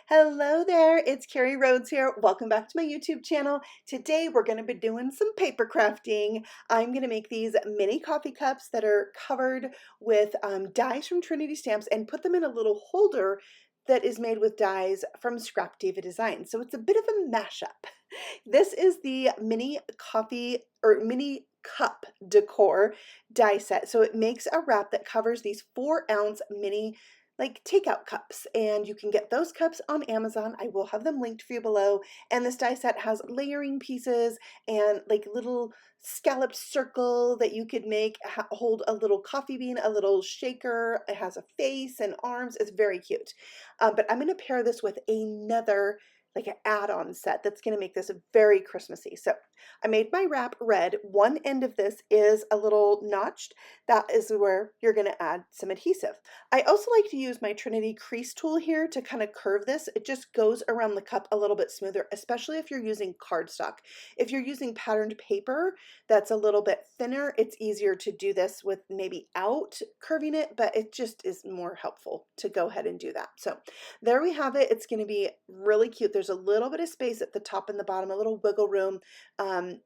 Hello there, it's Carrie Rhodes here. Welcome back to my YouTube channel. Today we're going to be doing some paper crafting. I'm going to make these mini coffee cups that are covered with dies from Trinity stamps and put them in a little holder that is made with dies from Scrap Diva Design. So it's a bit of a mashup. This is the mini coffee or mini cup decor die set. So it makes a wrap that covers these 4-ounce mini like takeout cups, and you can get those cups on Amazon. I will have them linked for you below. And this die set has layering pieces and like little scalloped circle that you could make hold a little coffee bean, a little shaker. It has a face and arms. It's very cute. But I'm going to pair this with another like an add-on set that's going to make this very Christmassy. So I made my wrap red. One end of this is a little notched. That is where you're going to add some adhesive. I also like to use my Trinity crease tool here to kind of curve this. It just goes around the cup a little bit smoother, especially if you're using cardstock. If you're using patterned paper that's a little bit thinner, it's easier to do this with maybe out curving it, but it just is more helpful to go ahead and do that. So there we have it. It's going to be really cute. There's a little bit of space at the top and the bottom, a little wiggle room.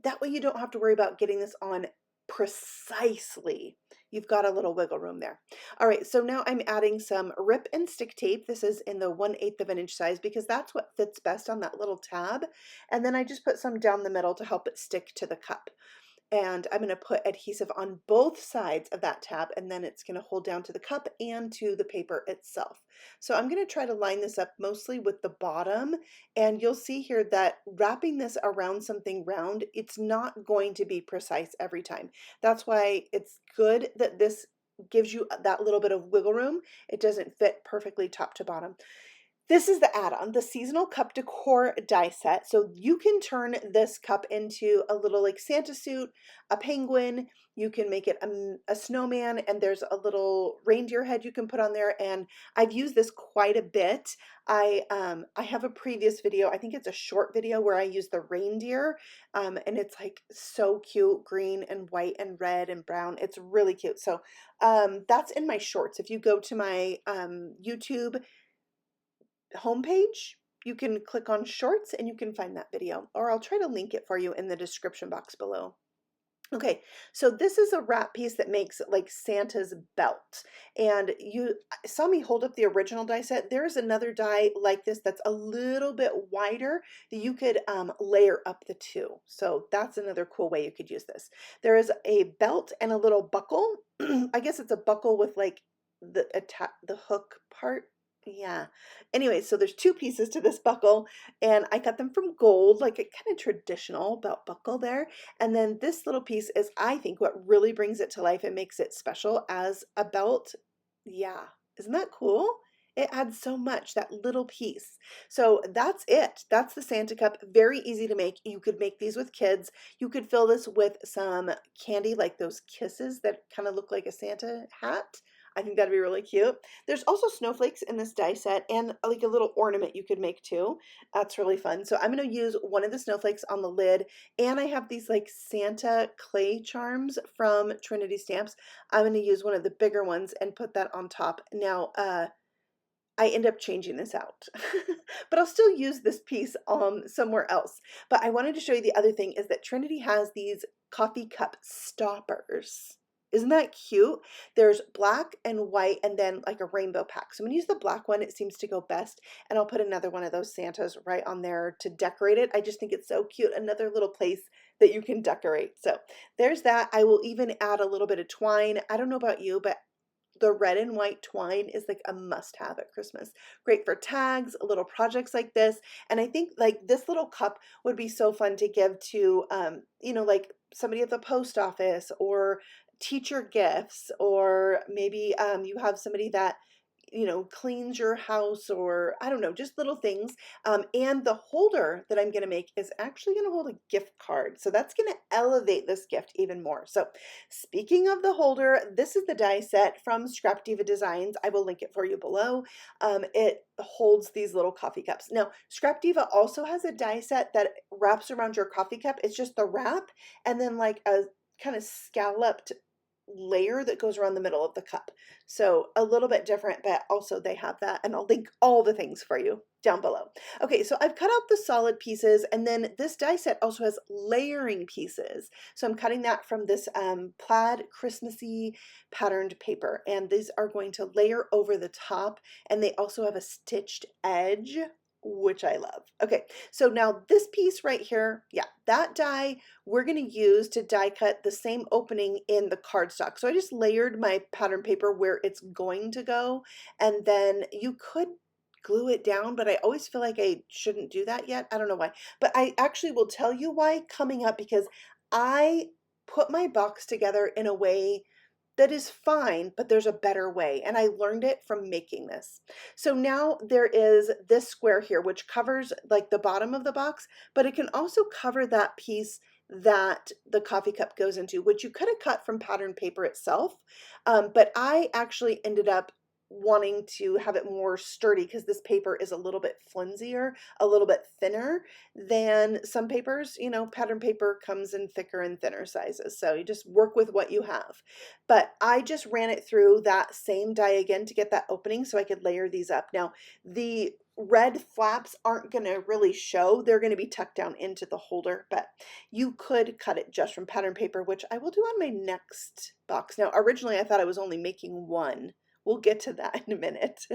That way you don't have to worry about getting this on precisely. You've got a little wiggle room there. All right, so now I'm adding some rip and stick tape. This is in the 1/8 of an inch size because that's what fits best on that little tab. And then I just put some down the middle to help it stick to the cup. And I'm going to put adhesive on both sides of that tab, and then it's going to hold down to the cup and to the paper itself. So I'm going to try to line this up mostly with the bottom, and you'll see here that wrapping this around something round, it's not going to be precise every time. That's why it's good that this gives you that little bit of wiggle room. It doesn't fit perfectly top to bottom. This is the add-on, the seasonal cup decor die set. So you can turn this cup into a little like Santa suit, a penguin. You can make it a snowman, and there's a little reindeer head you can put on there. And I've used this quite a bit. I have a previous video. I think it's a short video where I use the reindeer, and it's like so cute, green and white and red and brown. It's really cute. So that's in my shorts. If you go to my YouTube homepage, you can click on shorts and you can find that video, or I'll try to link it for you in the description box below. Okay, so this is a wrap piece that makes like Santa's belt, and you saw me hold up the original die set. There's another die like this that's a little bit wider that you could layer up the two. So that's another cool way you could use this. There is a belt and a little buckle. I guess it's a buckle with like the hook part. Yeah. Anyway, so there's two pieces to this buckle, and I got them from gold, like a kind of traditional belt buckle there. And then this little piece is, I think, what really brings it to life and makes it special as a belt. Yeah. Isn't that cool? It adds so much, that little piece. So that's it. That's the Santa cup. Very easy to make. You could make these with kids. You could fill this with some candy, like those kisses that kind of look like a Santa hat. I think that'd be really cute. There's also snowflakes in this die set, and like a little ornament you could make too. That's really fun. So I'm going to use one of the snowflakes on the lid, and I have these like Santa clay charms from Trinity Stamps. I'm going to use one of the bigger ones and put that on top. Now, I end up changing this out, but I'll still use this piece somewhere else. But I wanted to show you the other thing is that Trinity has these coffee cup stoppers. Isn't that cute? There's black and white and then like a rainbow pack. So I'm going to use the black one. It seems to go best. And I'll put another one of those Santas right on there to decorate it. I just think it's so cute. Another little place that you can decorate. So there's that. I will even add a little bit of twine. I don't know about you, but the red and white twine is like a must-have at Christmas. Great for tags, little projects like this. And I think like this little cup would be so fun to give to, you know, like somebody at the post office, or teacher gifts, or maybe you have somebody that cleans your house, or I don't know, just little things. And the holder that I'm going to make is actually going to hold a gift card. So that's going to elevate this gift even more. So speaking of the holder, this is the die set from Scrap Diva Designs. I will link it for you below. It holds these little coffee cups. Now, Scrap Diva also has a die set that wraps around your coffee cup. It's just the wrap and then like a kind of scalloped layer that goes around the middle of the cup. So a little bit different, but also they have that, and I'll link all the things for you down below. Okay, so I've cut out the solid pieces, and then this die set also has layering pieces. So I'm cutting that from this plaid Christmassy patterned paper, and these are going to layer over the top, and they also have a stitched edge, which I love. Okay, so now this piece right here, yeah, that die we're going to use to die cut the same opening in the cardstock. So I just layered my pattern paper where it's going to go, and then you could glue it down, but I always feel like I shouldn't do that yet. I don't know why, but I actually will tell you why coming up, because I put my box together in a way that is fine, but there's a better way, and I learned it from making this. So now there is this square here, which covers like the bottom of the box, but it can also cover that piece that the coffee cup goes into, which you could have cut from pattern paper itself, but I actually ended up wanting to have it more sturdy because this paper is a little bit flimsier, a little bit thinner than some papers. You know, pattern paper comes in thicker and thinner sizes, so you just work with what you have. But I just ran it through that same die again to get that opening so I could layer these up. Now, the red flaps aren't going to really show. They're going to be tucked down into the holder, but you could cut it just from pattern paper, which I will do on my next box. Now, originally I thought I was only making one. We'll get to that in a minute.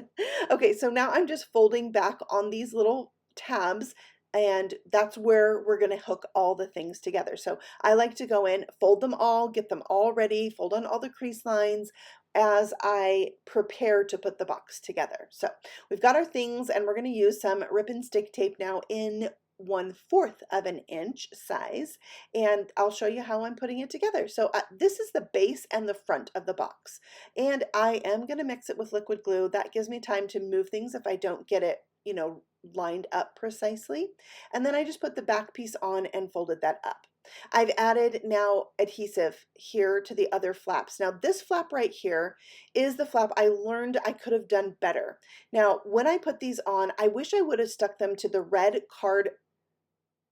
Okay, so now I'm just folding back on these little tabs, and that's where we're going to hook all the things together. So I like to go in, fold them all, get them all ready, fold on all the crease lines as I prepare to put the box together. So we've got our things, and we're going to use some rip and stick tape now in 1/4 of an inch size, and I'll show you how I'm putting it together. So this is the base and the front of the box, and I am going to mix it with liquid glue. That gives me time to move things if I don't get it, you know, lined up precisely. And then I just put the back piece on and folded that up. I've added now adhesive here to the other flaps. Now this flap right here is the flap I learned I could have done better. Now when I put these on, I wish I would have stuck them to the red card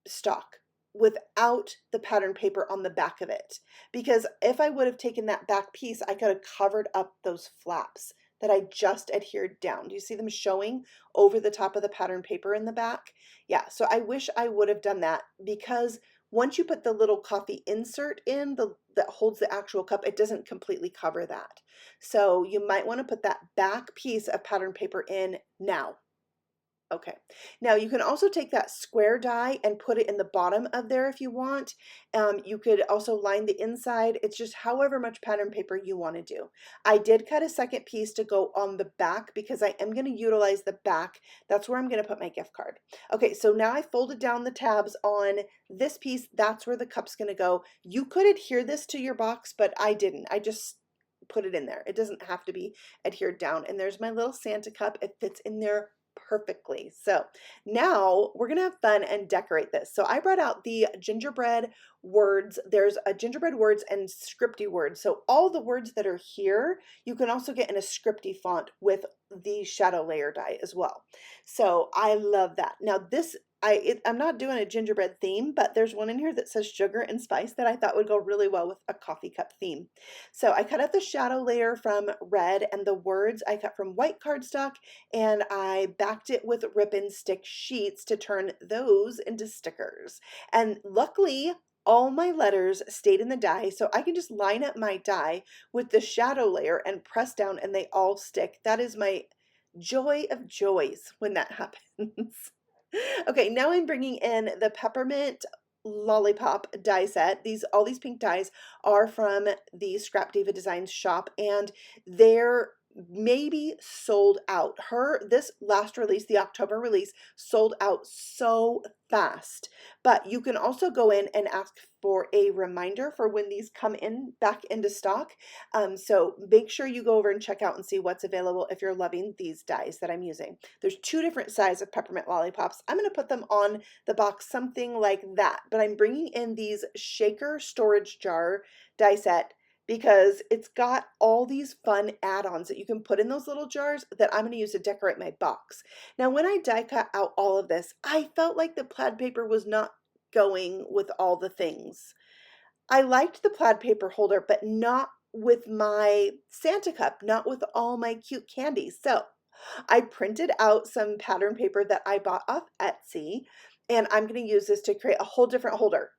stock without the pattern paper on the back of it, because if I would have taken that back piece, I could have covered up those flaps that I just adhered down. Do you see them showing over the top of the pattern paper in the back? Yeah, so I wish I would have done that, because once you put the little coffee insert in that holds the actual cup, it doesn't completely cover that. So you might want to put that back piece of pattern paper in now. Okay, now you can also take that square die and put it in the bottom of there if you want. You could also line the inside. It's just however much pattern paper you want to do. I did cut a second piece to go on the back because I am going to utilize the back. That's where I'm going to put my gift card. Okay, so now I folded down the tabs on this piece. That's where the cup's going to go. You could adhere this to your box, but I didn't. I just put it in there. It doesn't have to be adhered down. And there's my little Santa cup. It fits in there perfectly. So now we're gonna have fun and decorate this. So I brought out the gingerbread words. There's a gingerbread words and scripty words. So all the words that are here, you can also get in a scripty font with the shadow layer die as well. So I love that. Now this, I'm not doing a gingerbread theme, but there's one in here that says sugar and spice that I thought would go really well with a coffee cup theme. So I cut out the shadow layer from red, and the words I cut from white cardstock, and I backed it with rip and stick sheets to turn those into stickers. And luckily, all my letters stayed in the die, so I can just line up my die with the shadow layer and press down, and they all stick. That is my joy of joys when that happens. Okay, now I'm bringing in the peppermint lollipop die set. All these pink dies are from the Scrap Diva Designs shop, and they're maybe sold out. This last release, the October release, sold out so fast. But you can also go in and ask for a reminder for when these come in back into stock. So make sure you go over and check out and see what's available if you're loving these dies that I'm using. There's 2 different sizes of peppermint lollipops. I'm going to put them on the box something like that, but I'm bringing in these shaker storage jar die set because it's got all these fun add-ons that you can put in those little jars that I'm going to use to decorate my box. Now, when I die cut out all of this, I felt like the plaid paper was not going with all the things. I liked the plaid paper holder, but not with my Santa cup, not with all my cute candies. So I printed out some pattern paper that I bought off Etsy, and I'm going to use this to create a whole different holder.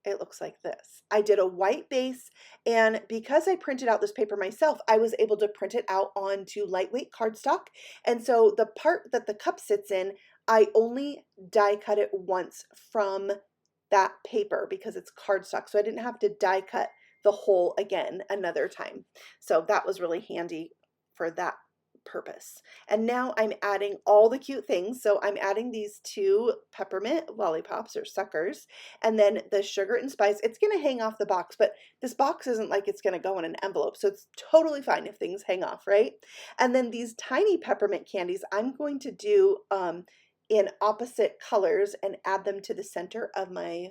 It looks like this. I did a white base, and because I printed out this paper myself, I was able to print it out onto lightweight cardstock. And so the part that the cup sits in, I only die cut it once from that paper because it's cardstock. So I didn't have to die cut the hole again another time. So that was really handy for that purpose. And now I'm adding all the cute things. So I'm adding these 2 peppermint lollipops or suckers, and then the sugar and spice. It's going to hang off the box, but this box isn't like it's going to go in an envelope. So it's totally fine if things hang off, right? And then these tiny peppermint candies, I'm going to do in opposite colors and add them to the center of my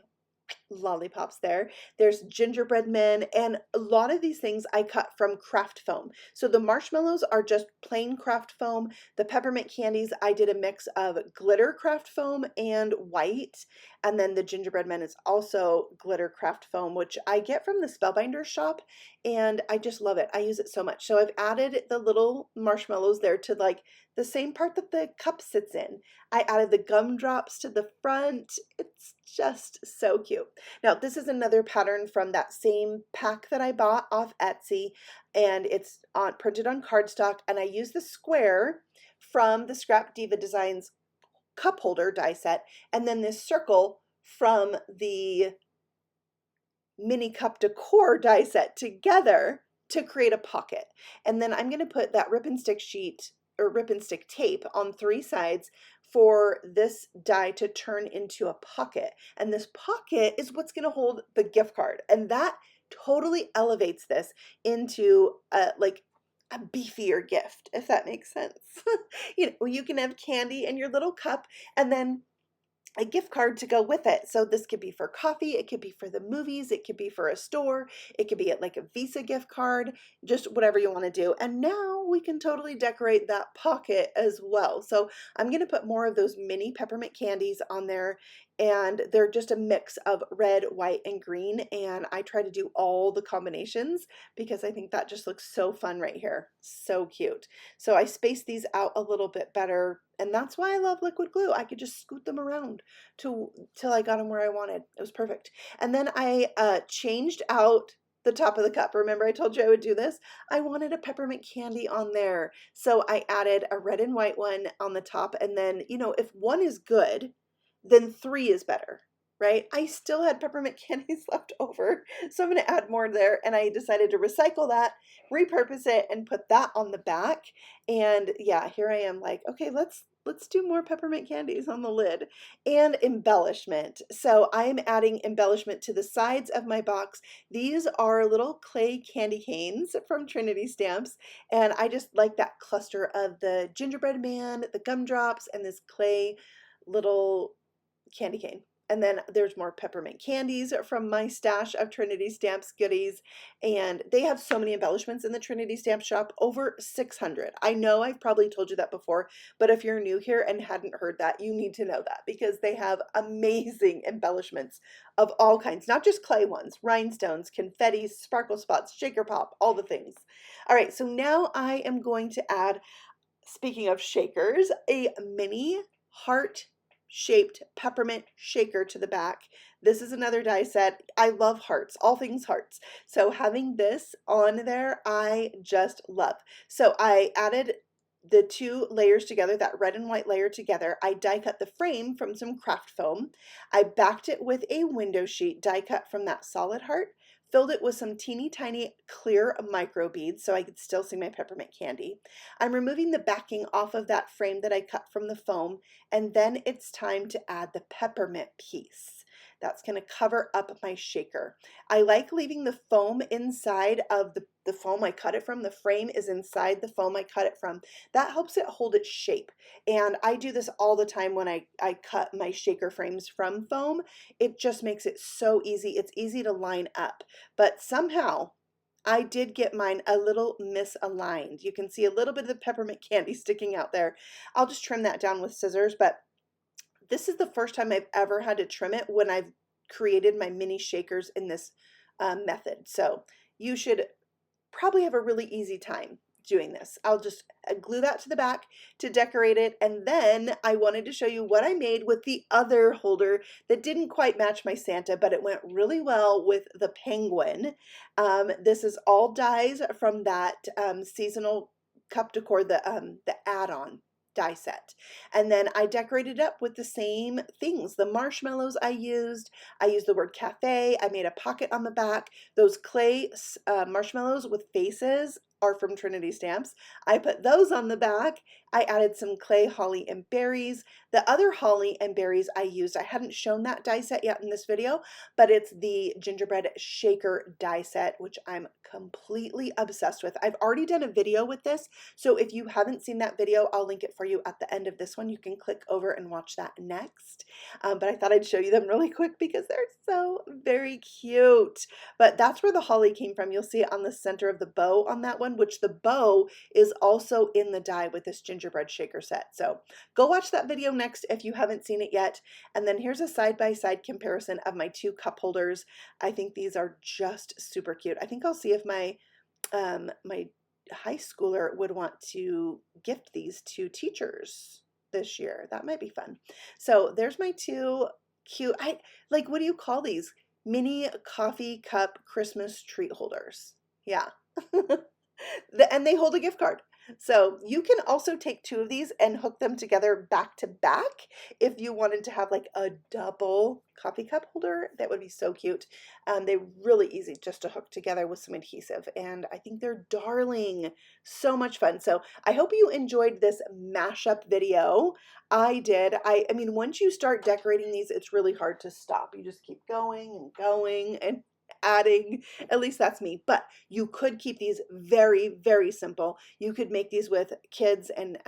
lollipops there. There's gingerbread men, and a lot of these things I cut from craft foam. So the marshmallows are just plain craft foam. The peppermint candies, I did a mix of glitter craft foam and white. And then the gingerbread men is also glitter craft foam, which I get from the Spellbinder shop, and I just love it. I use it so much. So I've added the little marshmallows there to like the same part that the cup sits in. I added the gumdrops to the front. It's just so cute. Now, this is another pattern from that same pack that I bought off Etsy, and it's printed on cardstock, and I use the square from the Scrap Diva Designs cup holder die set, and then this circle from the mini cup decor die set together to create a pocket. And then I'm going to put that rip and stick sheet or rip and stick tape on 3 sides for this die to turn into a pocket. And this pocket is what's going to hold the gift card. And that totally elevates this into like a beefier gift, if that makes sense. You know, you can have candy in your little cup and then a gift card to go with it. So this could be for coffee, it could be for the movies, it could be for a store, it could be like a Visa gift card, just whatever you want to do. And now we can totally decorate that pocket as well. So I'm going to put more of those mini peppermint candies on there, and they're just a mix of red, white, and green. And I try to do all the combinations because I think that just looks so fun right here. So cute. So I spaced these out a little bit better, and that's why I love liquid glue. I could just scoot them around till I got them where I wanted. It was perfect. And then I changed out the top of the cup. Remember I told you I would do this? I wanted a peppermint candy on there. So I added a red and white one on the top. And then, you know, if one is good, then 3 is better, right? I still had peppermint candies left over, so I'm going to add more there, and I decided to recycle that, repurpose it, and put that on the back. And yeah, here I am like, okay, let's do more peppermint candies on the lid. And embellishment. So I am adding embellishment to the sides of my box. These are little clay candy canes from Trinity Stamps, and I just like that cluster of the gingerbread man, the gumdrops, and this clay little candy cane. And then there's more peppermint candies from my stash of Trinity Stamps goodies. And they have so many embellishments in the Trinity Stamp shop, over 600. I know I've probably told you that before, but if you're new here and hadn't heard that, you need to know that because they have amazing embellishments of all kinds, not just clay ones, rhinestones, confetti, sparkle spots, shaker pop, all the things. All right, so now I am going to add, speaking of shakers, a mini heart shaped peppermint shaker to the back. This is another die set. I love hearts, all things hearts. So having this on there, I just love. So I added the 2 layers together, that red and white layer together. I die cut the frame from some craft foam. I backed it with a window sheet die cut from that solid heart, filled it with some teeny tiny clear micro beads so I could still see my peppermint candy. I'm removing the backing off of that frame that I cut from the foam, and then it's time to add the peppermint piece. That's going to cover up my shaker. I like leaving the foam inside of the foam I cut it from. The frame is inside the foam I cut it from. That helps it hold its shape. And I do this all the time when I cut my shaker frames from foam. It just makes it so easy. It's easy to line up. But somehow I did get mine a little misaligned. You can see a little bit of the peppermint candy sticking out there. I'll just trim that down with scissors, but this is the first time I've ever had to trim it when I've created my mini shakers in this method. So you should probably have a really easy time doing this. I'll just glue that to the back to decorate it. And then I wanted to show you what I made with the other holder that didn't quite match my Santa, but it went really well with the penguin. This is all dies from that seasonal cup decor, the add-on die set. And then I decorated up with the same things. The marshmallows I used the word cafe. I made a pocket on the back. Those clay marshmallows with faces are from Trinity stamps. I put those on the back. I added some clay holly and berries. The other holly and berries I used, I hadn't shown that die set yet in this video, but it's the gingerbread shaker die set, which I'm completely obsessed with. I've already done a video with this, so if you haven't seen that video, I'll link it for you at the end of this one. You can click over and watch that next. But I thought I'd show you them really quick because they're so very cute. But that's where the holly came from. You'll see it on the center of the bow on that one, which the bow is also in the die with this gingerbread shaker set. So go watch that video next if you haven't seen it yet. And then here's a side-by-side comparison of my two cup holders. I think these are just super cute. I think I'll see if my my high schooler would want to gift these to teachers this year. That might be fun. So there's my two cute, what do you call these? Mini coffee cup Christmas treat holders. Yeah. And they hold a gift card. So you can also take two of these and hook them together back to back if you wanted to have like a double coffee cup holder. That would be so cute. They're really easy just to hook together with some adhesive, and I think they're darling. So much fun. So I hope you enjoyed this mashup video. I did. I mean, once you start decorating these, it's really hard to stop. You just keep going and going and adding. At least that's me. But you could keep these very, very simple. You could make these with kids and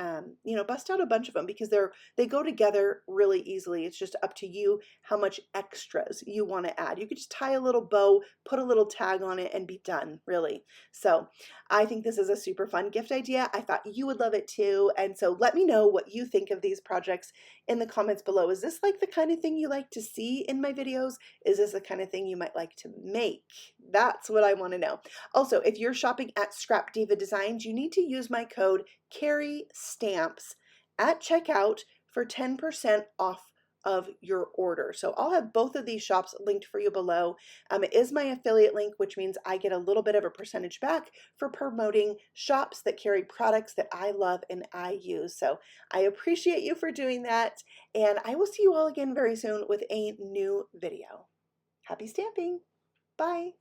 you know, bust out a bunch of them because they go together really easily. It's just up to you how much extras you want to add. You could just tie a little bow, put a little tag on it, and be done, really. So I think this is a super fun gift idea. I thought you would love it too. And so let me know what you think of these projects in the comments below. Is this like the kind of thing you like to see in my videos? Is this the kind of thing you might like to make? That's what I want to know. Also, if you're shopping at Scrap Diva Designs, you need to use my code CARRYSTAMPS at checkout for 10% off of your order. So I'll have both of these shops linked for you below. It is my affiliate link, which means I get a little bit of a percentage back for promoting shops that carry products that I love and I use. So I appreciate you for doing that, and I will see you all again very soon with a new video. Happy stamping! Bye!